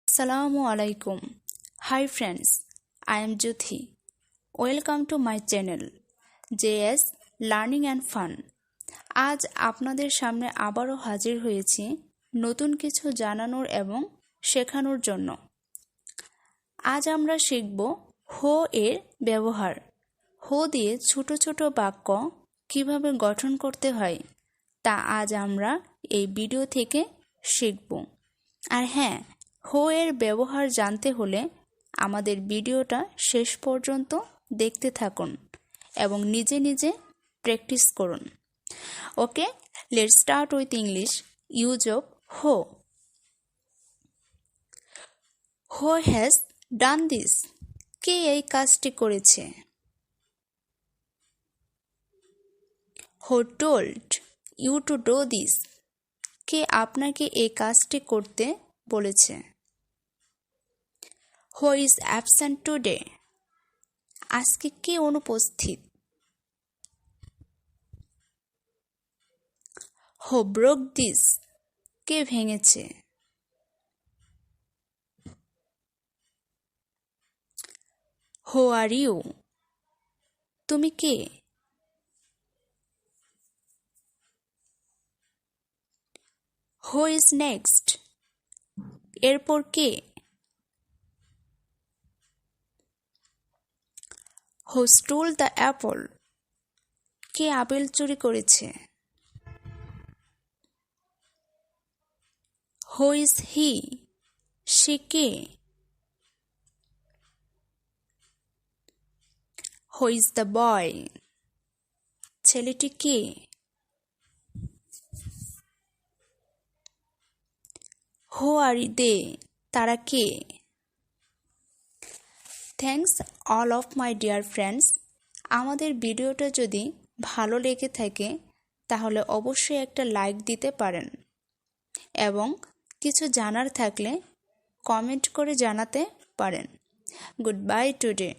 Assalamu alaikum. Hi friends, I am Jyoti. Welcome to my channel JS Learning and Fun. আজ আপনাদের সামনে আবারও হাজির হয়েছি নতুন কিছু জানানোর এবং শেখানোর জন্য। আজ আমরা শিখব হো এর ব্যবহার। হো দিয়ে ছোট ছোট বাক্য কিভাবে গঠন করতে হয় তা আজ আমরা এই ভিডিও থেকে শিখব। আর হ্যাঁ, হো এর ব্যবহার জানতে হলে আমাদের ভিডিওটা শেষ পর্যন্ত দেখতে থাকুন এবং নিজে নিজে প্র্যাকটিস করুন। Okay, let's start with English use of who. Who has done this. কে এই কাজটি করেছে? Who told you to do this. কে আপনাকে এই কাজটি করতে বলেছে? Who is absent today. আজকে কে অনুপস্থিত? Who broke this. কে ভেঙেছে? Who are you. তুমি কে? Who is next. এরপর কে? Who stole the apple. কে আপেল চুরি করেছে? Who is he. সে কে? Who is the boy. ছেলেটি কে? Who are they. তারা কে? Thanks all of my dear friends. আমাদের ভিডিওটা যদি ভালো লেগে থাকে তাহলে অবশ্যই একটা লাইক দিতে পারেন এবং কিছু জানার থাকলে কমেন্ট করে জানাতে পারেন। Good bye today.